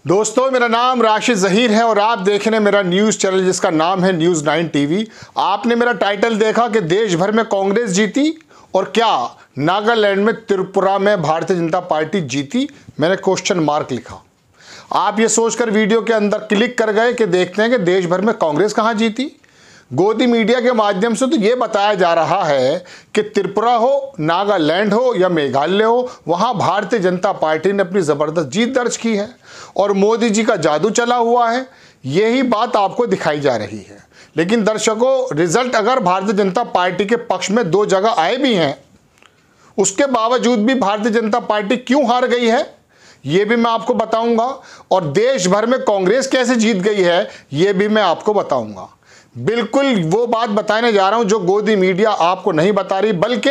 दोस्तों, मेरा नाम राशिद ज़हीर है और आप देख रहे हैं मेरा न्यूज़ चैनल जिसका नाम है न्यूज़ 9 टीवी। आपने मेरा टाइटल देखा कि देश भर में कांग्रेस जीती और क्या नागालैंड में त्रिपुरा में भारतीय जनता पार्टी जीती। मैंने क्वेश्चन मार्क लिखा। आप ये सोचकर वीडियो के अंदर क्लिक कर गए कि देखते हैं कि देश भर में कांग्रेस कहाँ जीती। गोदी मीडिया के माध्यम से तो ये बताया जा रहा है कि त्रिपुरा हो, नागालैंड हो या मेघालय हो, वहाँ भारतीय जनता पार्टी ने अपनी ज़बरदस्त जीत दर्ज की है और मोदी जी का जादू चला हुआ है। यही बात आपको दिखाई जा रही है। लेकिन दर्शकों, रिजल्ट अगर भारतीय जनता पार्टी के पक्ष में 2 जगह आए भी हैं, उसके बावजूद भी भारतीय जनता पार्टी क्यों हार गई है ये भी मैं आपको बताऊंगा, और देश भर में कांग्रेस कैसे जीत गई है ये भी मैं आपको बताऊंगा। बिल्कुल वो बात बताने जा रहा हूं जो गोदी मीडिया आपको नहीं बता रही, बल्कि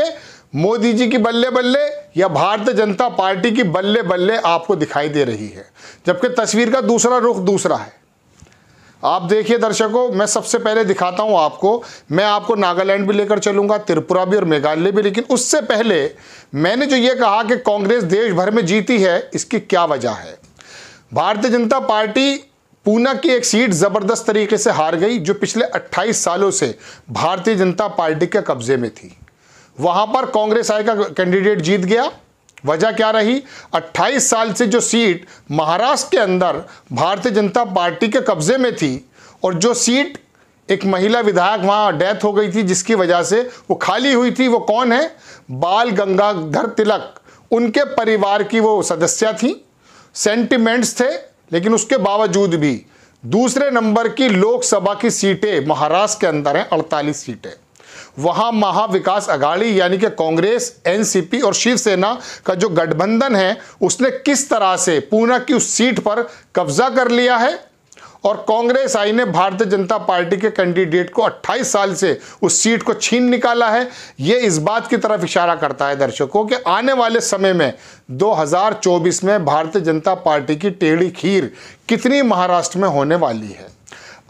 मोदी जी की बल्ले बल्ले या भारतीय जनता पार्टी की बल्ले बल्ले आपको दिखाई दे रही है, जबकि तस्वीर का दूसरा रुख दूसरा है। आप देखिए दर्शकों, मैं सबसे पहले दिखाता हूं आपको। मैं आपको नागालैंड भी लेकर चलूंगा, त्रिपुरा भी और मेघालय भी, लेकिन उससे पहले मैंने जो ये कहा कि कांग्रेस देश भर में जीती है, इसकी क्या वजह है। भारतीय जनता पार्टी पूना की एक सीट जबरदस्त तरीके से हार गई जो पिछले 28 सालों से भारतीय जनता पार्टी के कब्जे में थी। वहां पर कांग्रेस आई का कैंडिडेट जीत गया। वजह क्या रही? 28 साल से जो सीट महाराष्ट्र के अंदर भारतीय जनता पार्टी के कब्जे में थी और जो सीट एक महिला विधायक वहां डेथ हो गई थी जिसकी वजह से वो खाली हुई थी, वो कौन है? बाल गंगाधर तिलक, उनके परिवार की वो सदस्य थी। सेंटिमेंट्स थे, लेकिन उसके बावजूद भी दूसरे नंबर की लोकसभा की सीटें महाराष्ट्र के अंदर हैं, 48 सीटें। वहां महाविकास अघाड़ी यानी कि कांग्रेस, एनसीपी और शिवसेना का जो गठबंधन है उसने किस तरह से पूना की उस सीट पर कब्जा कर लिया है, और कांग्रेस आई ने भारतीय जनता पार्टी के कैंडिडेट को 28 साल से उस सीट को छीन निकाला है। ये इस बात की तरफ इशारा करता है दर्शकों कि आने वाले समय में 2024 में भारतीय जनता पार्टी की टेढ़ी खीर कितनी महाराष्ट्र में होने वाली है।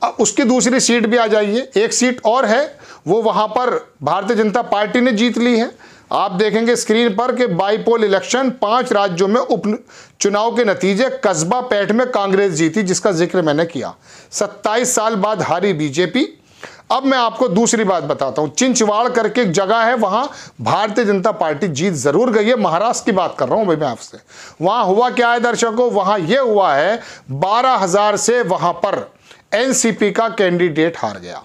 अब उसकी दूसरी सीट भी आ जाइए, एक सीट और है, वो वहां पर भारतीय जनता पार्टी ने जीत ली है। आप देखेंगे स्क्रीन पर कि बाईपोल इलेक्शन 5 राज्यों में उपचुनाव के नतीजे, कस्बा पेठ में कांग्रेस जीती जिसका जिक्र मैंने किया। 27 साल बाद हारी बीजेपी। अब मैं आपको दूसरी बात बताता हूं। चिंचवाड़ करके एक जगह है, वहां भारतीय जनता पार्टी जीत जरूर गई है। महाराष्ट्र की बात कर रहा हूं भाई मैं आपसे। वहां हुआ क्या है दर्शकों? वहां यह हुआ है 12,000 से वहां पर एनसीपी का कैंडिडेट हार गया।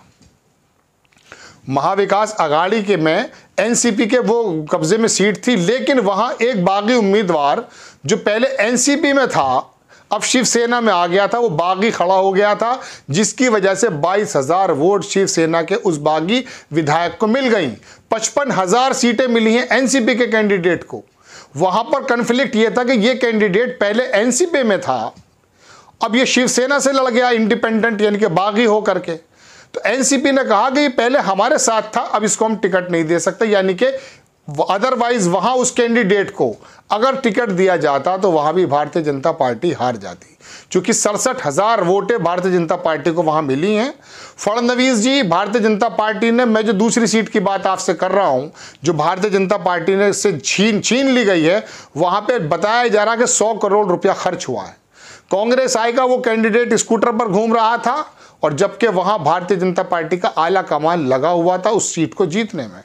महाविकास अघाड़ी के में एनसीपी के वो कब्जे में सीट थी, लेकिन वहां एक बागी उम्मीदवार जो पहले एनसीपी में था अब शिवसेना में आ गया था, वो बागी खड़ा हो गया था, जिसकी वजह से 22,000 वोट शिवसेना के उस बागी विधायक को मिल गई। 55,000 सीटें मिली हैं एनसीपी के कैंडिडेट को। वहां पर कन्फ्लिक्ट ये था कि ये कैंडिडेट पहले एनसीपी में था, अब ये शिवसेना से लड़ गया इंडिपेंडेंट यानी कि बागी हो करके। तो एनसीपी ने कहा कि ये पहले हमारे साथ था, अब इसको हम टिकट नहीं दे सकते, यानी कि अदरवाइज वहां उस कैंडिडेट को अगर टिकट दिया जाता तो वहां भी भारतीय जनता पार्टी हार जाती। चूंकि 67,000 वोटें भारतीय जनता पार्टी को वहां मिली हैं। फडणवीस जी, भारतीय जनता पार्टी ने, मैं जो दूसरी सीट की बात आपसे कर रहा हूं जो भारतीय जनता पार्टी ने से छीन ली गई है, वहां पर बताया जा रहा है कि 100 करोड़ रुपया खर्च हुआ है। कांग्रेस आई का वो कैंडिडेट स्कूटर पर घूम रहा था, और जबकि वहां भारतीय जनता पार्टी का आला कमान लगा हुआ था उस सीट को जीतने में।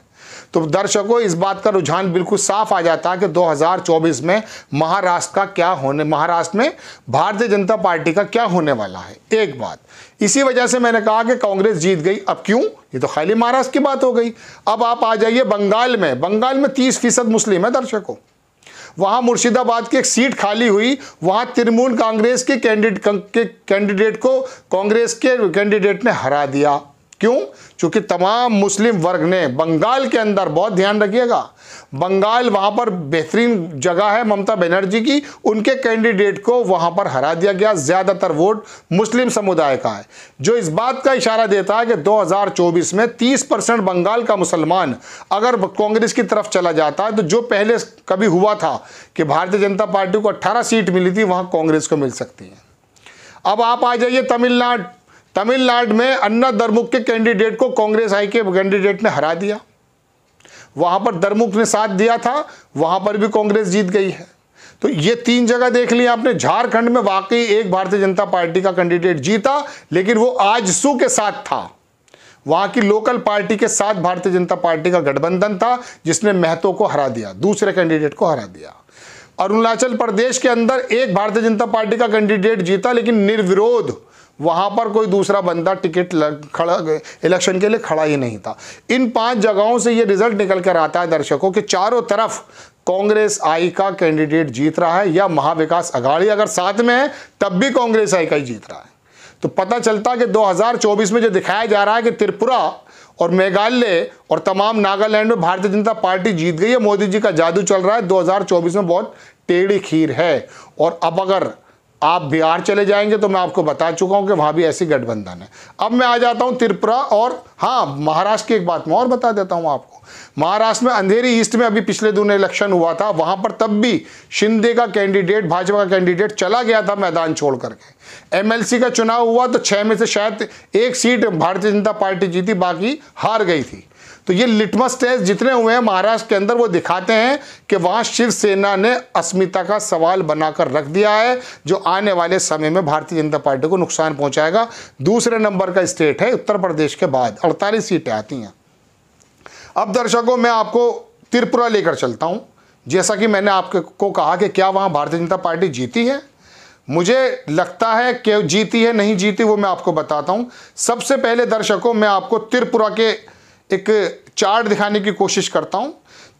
तो दर्शकों, इस बात का रुझान बिल्कुल साफ आ जाता है कि 2024 में महाराष्ट्र में भारतीय जनता पार्टी का क्या होने वाला है। एक बात, इसी वजह से मैंने कहा कि कांग्रेस जीत गई। अब क्यों? ये तो खाली महाराष्ट्र की बात हो गई। अब आप आ जाइए बंगाल में 30% मुस्लिम है दर्शकों। वहां मुर्शिदाबाद की एक सीट खाली हुई, वहां तृणमूल कांग्रेस के कैंडिडेट को कांग्रेस के कैंडिडेट ने हरा दिया। क्यों? क्योंकि तमाम मुस्लिम वर्ग ने बंगाल के अंदर, बहुत ध्यान रखिएगा, बंगाल वहां पर बेहतरीन जगह है ममता बनर्जी की, उनके कैंडिडेट को वहां पर हरा दिया गया। ज्यादातर वोट मुस्लिम समुदाय का है, जो इस बात का इशारा देता है कि 2024 में 30% बंगाल का मुसलमान अगर कांग्रेस की तरफ चला जाता है तो जो पहले कभी हुआ था कि भारतीय जनता पार्टी को 18 सीट मिली थी, वहां कांग्रेस को मिल सकती है। अब आप आ जाइए तमिलनाडु में अन्ना द्रमुक के कैंडिडेट को कांग्रेस आई के कैंडिडेट ने हरा दिया। वहां पर द्रमुक ने साथ दिया था, वहां पर भी कांग्रेस जीत गई है। तो ये 3 जगह देख लिया आपने। झारखंड में वाकई एक भारतीय जनता पार्टी का कैंडिडेट जीता, लेकिन वो आजसू के साथ था, वहां की लोकल पार्टी के साथ भारतीय जनता पार्टी का गठबंधन था, जिसने महतो को हरा दिया, दूसरे कैंडिडेट को हरा दिया। अरुणाचल प्रदेश के अंदर एक भारतीय जनता पार्टी का कैंडिडेट जीता, लेकिन निर्विरोध वहां पर कोई दूसरा बंदा टिकट खड़ा इलेक्शन के लिए खड़ा ही नहीं था। इन 5 जगहों से ये रिजल्ट निकल कर आता है दर्शकों कि चारों तरफ कांग्रेस आई का कैंडिडेट जीत रहा है, या महाविकास अघाड़ी अगर साथ में है तब भी कांग्रेस आई का ही जीत रहा है। तो पता चलता कि 2024 में जो दिखाया जा रहा है कि त्रिपुरा और मेघालय और तमाम नागालैंड में भारतीय जनता पार्टी जीत गई है, मोदी जी का जादू चल रहा है, 2024 में बहुत टेढ़ी खीर है। और अब अगर आप बिहार चले जाएंगे तो मैं आपको बता चुका हूं कि वहां भी ऐसी गठबंधन है। अब मैं आ जाता हूं त्रिपुरा और हाँ, महाराष्ट्र की एक बात मैं और बता देता हूं आपको। महाराष्ट्र में अंधेरी ईस्ट में अभी पिछले दिनों इलेक्शन हुआ था, वहां पर तब भी शिंदे का कैंडिडेट, भाजपा का कैंडिडेट चला गया था मैदान छोड़ करके। एमएलसी का चुनाव हुआ तो 6 में से शायद 1 सीट भारतीय जनता पार्टी जीती, बाकी हार गई थी। तो ये लिटमस टेस्ट जितने हुए हैं महाराष्ट्र के अंदर, वो दिखाते हैं कि वहां शिवसेना ने अस्मिता का सवाल बनाकर रख दिया है, जो आने वाले समय में भारतीय जनता पार्टी को नुकसान पहुंचाएगा। दूसरे नंबर का स्टेट है उत्तर प्रदेश के बाद, 48 सीटें आती हैं। अब दर्शकों मैं आपको त्रिपुरा लेकर चलता हूं। जैसा कि मैंने आपको कहा कि क्या वहां भारतीय जनता पार्टी जीती है, मुझे लगता है कि जीती है, नहीं जीती वो मैं आपको बताता हूं। सबसे पहले दर्शकों मैं आपको त्रिपुरा के एक चार्ट दिखाने की कोशिश करता हूं।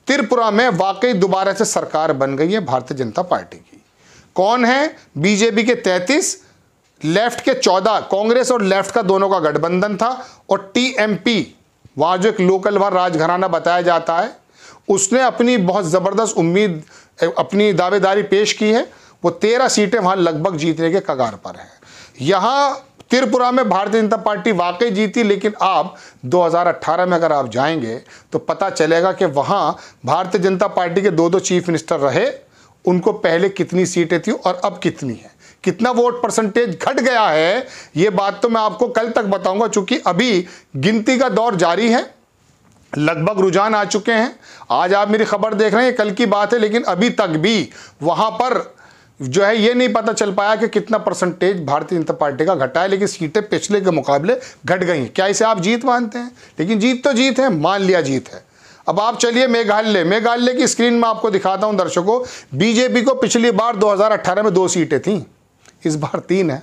त्रिपुरा में वाकई दोबारा से सरकार बन गई है भारतीय जनता पार्टी की। कौन है? बीजेपी के 33, लेफ्ट के 14, कांग्रेस और लेफ्ट का दोनों का गठबंधन था। और टीएमपी, वहां जो एक लोकल वहां राजघराना बताया जाता है, उसने अपनी बहुत ज़बरदस्त उम्मीद, अपनी दावेदारी पेश की है। वो 13 सीटें वहां लगभग जीतने के कगार पर है। यहां त्रिपुरा में भारतीय जनता पार्टी वाकई जीती, लेकिन आप 2018 में अगर आप जाएंगे तो पता चलेगा कि वहां भारतीय जनता पार्टी के 2 चीफ मिनिस्टर रहे, उनको पहले कितनी सीटें थी और अब कितनी है, कितना वोट परसेंटेज घट गया है, ये बात तो मैं आपको कल तक बताऊंगा, चूंकि अभी गिनती का दौर जारी है। लगभग रुझान आ चुके हैं। आज आप मेरी खबर देख रहे हैं, कल की बात है, लेकिन अभी तक भी वहां पर जो है ये नहीं पता चल पाया कि कितना परसेंटेज भारतीय जनता पार्टी का घटा है, लेकिन सीटें पिछले के मुकाबले घट गई हैं। क्या इसे आप जीत मानते हैं? लेकिन जीत तो जीत है, मान लिया जीत है। अब आप चलिए मेघालय की स्क्रीन में आपको दिखाता हूं दर्शकों। बीजेपी को पिछली बार 2018 में 2 सीटें थीं, इस बार 3 है।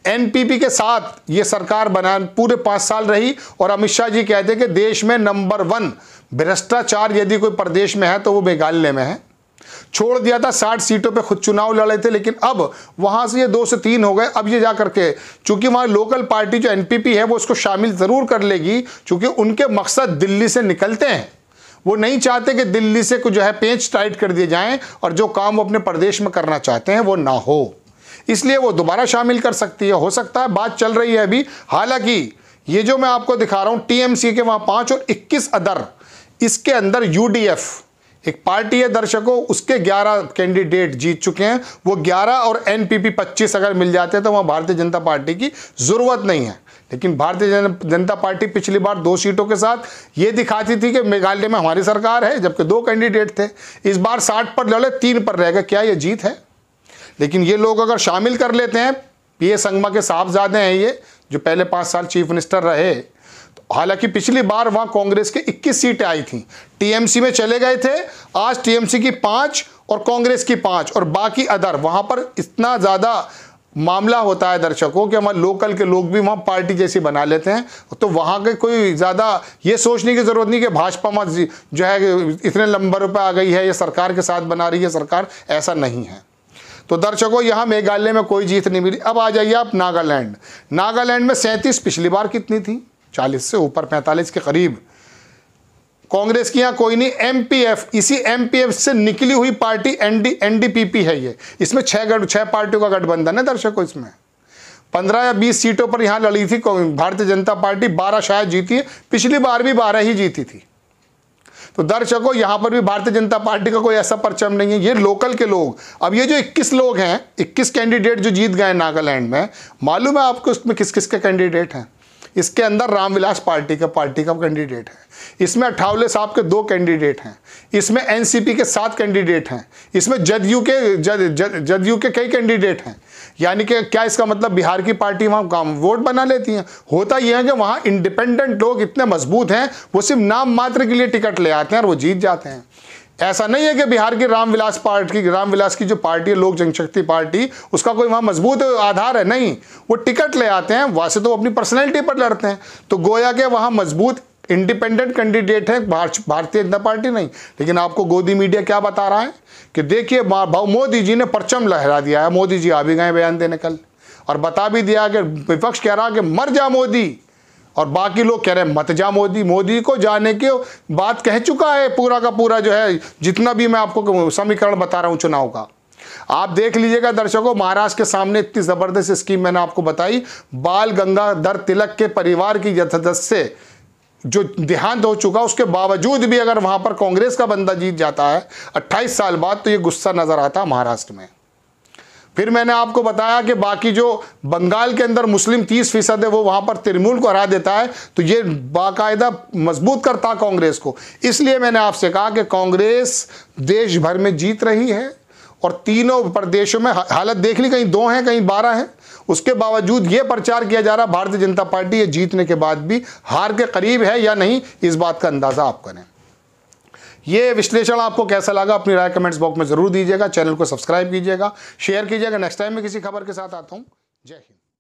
एनपीपी के साथ ये सरकार बना पूरे 5 साल रही, और अमित शाह जी कहते हैं कि देश में नंबर 1 भ्रष्टाचार यदि कोई प्रदेश में है तो वो मेघालय में है। छोड़ दिया था, 60 सीटों पे खुद चुनाव लड़े थे, लेकिन अब वहां से ये 2 से 3 हो गए। अब ये जाकर के, चूंकि वहां लोकल पार्टी जो एनपीपी है वो उसको शामिल जरूर कर लेगी, क्योंकि उनके मकसद दिल्ली से निकलते हैं। वो नहीं चाहते कि दिल्ली से कुछ जो है पेंच टाइट कर दिए जाएं, और जो काम वो अपने प्रदेश में करना चाहते हैं वो ना हो, इसलिए वो दोबारा शामिल कर सकती है। हो सकता है, बात चल रही है अभी। हालांकि ये जो मैं आपको दिखा रहा हूं, टीएमसी के वहां 5 और 21 अदर, इसके अंदर यूडीएफ एक पार्टी है दर्शकों, उसके 11 कैंडिडेट जीत चुके हैं। वो 11 और एनपीपी 25 अगर मिल जाते हैं तो वहां भारतीय जनता पार्टी की जरूरत नहीं है। लेकिन भारतीय जनता पार्टी पिछली बार 2 सीटों के साथ ये दिखाती थी कि मेघालय में हमारी सरकार है, जबकि 2 कैंडिडेट थे। इस बार 60 पर लड़े, 3 पर रह गए। क्या ये जीत है? लेकिन ये लोग अगर शामिल कर लेते हैं, पीए संगमा के साहबजादे हैं ये, जो पहले 5 साल चीफ मिनिस्टर रहे। हालांकि पिछली बार वहां कांग्रेस के 21 सीटें आई थी, टीएमसी में चले गए थे। आज टीएमसी की 5 और कांग्रेस की 5 और बाकी अदर, वहां पर इतना ज़्यादा मामला होता है दर्शकों कि हमारे लोकल के लोग भी वहां पार्टी जैसी बना लेते हैं। तो वहां के कोई ज़्यादा ये सोचने की ज़रूरत नहीं कि भाजपा मत जो है इतने नंबरों पर आ गई है, ये सरकार के साथ बना रही है सरकार, ऐसा नहीं है। तो दर्शकों यहाँ मेघालय में कोई जीत नहीं मिली। अब आ जाइए आप नागालैंड में 37, पिछली बार कितनी थी? 40 से ऊपर, 45 के करीब। कांग्रेस की यहाँ कोई नहीं। एमपीएफ, इसी एमपीएफ से निकली हुई पार्टी एनडीपीपी है ये। इसमें 6 पार्टियों का गठबंधन है दर्शकों। इसमें 15 या 20 सीटों पर यहाँ लड़ी थी भारतीय जनता पार्टी, 12 शायद जीती है, पिछली बार भी 12 ही जीती थी। तो दर्शकों यहाँ पर भी भारतीय जनता पार्टी का कोई ऐसा परचम नहीं है। ये लोकल के लोग, अब ये जो 21 लोग हैं, 21 कैंडिडेट जो जीत गए नागालैंड में, मालूम है आपको उसमें किस किस के कैंडिडेट हैं? इसके अंदर रामविलास पार्टी का कैंडिडेट है, इसमें अठावले साहब के 2 कैंडिडेट हैं, इसमें एनसीपी के 7 कैंडिडेट हैं, इसमें जदयू के कई कैंडिडेट हैं। यानी कि क्या इसका मतलब बिहार की पार्टी वहाँ काम वोट बना लेती हैं? होता यह है कि वहाँ इंडिपेंडेंट लोग इतने मजबूत हैं, वो सिर्फ नाम मात्र के लिए टिकट ले आते हैं और वो जीत जाते हैं। ऐसा नहीं है कि बिहार की रामविलास की जो पार्टी है, लोक जनशक्ति पार्टी, उसका कोई वहाँ मजबूत आधार है, नहीं। वो टिकट ले आते हैं, वहाँ से तो अपनी पर्सनैलिटी पर लड़ते हैं। तो गोया के वहाँ मजबूत इंडिपेंडेंट कैंडिडेट है भारतीय जनता पार्टी नहीं। लेकिन आपको गोदी मीडिया क्या बता रहा है कि देखिए मोदी जी ने परचम लहरा दिया है। मोदी जी आ भी गए बयान देने कल, और बता भी दिया कि विपक्ष कह रहा कि मर जा मोदी, और बाकी लोग कह रहे हैं मत जा मोदी। मोदी को जाने की बात कह चुका है पूरा का पूरा, जो है जितना भी मैं आपको समीकरण बता रहा हूं चुनाव का। आप देख लीजिएगा दर्शकों, महाराष्ट्र के सामने इतनी जबरदस्त स्कीम मैंने आपको बताई। बाल गंगाधर तिलक के परिवार की सदस्य जो देहांत हो चुका, उसके बावजूद भी अगर वहां पर कांग्रेस का बंदा जीत जाता है 28 साल बाद, तो ये गुस्सा नजर आता है महाराष्ट्र में। फिर मैंने आपको बताया कि बाकी जो बंगाल के अंदर मुस्लिम 30% है, वो वहां पर तृणमूल को हरा देता है, तो ये बाकायदा मजबूत करता कांग्रेस को। इसलिए मैंने आपसे कहा कि कांग्रेस देश भर में जीत रही है, और तीनों प्रदेशों में हालत देख ली, कहीं 2 हैं कहीं 12 हैं। उसके बावजूद ये प्रचार किया जा रहा है भारतीय जनता पार्टी ये जीतने के बाद भी हार के करीब है या नहीं, इस बात का अंदाजा आप करें। ये विश्लेषण आपको कैसा लगा, अपनी राय कमेंट्स बॉक्स में जरूर दीजिएगा। चैनल को सब्सक्राइब कीजिएगा, शेयर कीजिएगा। नेक्स्ट टाइम मैं किसी खबर के साथ आता हूं। जय हिंद।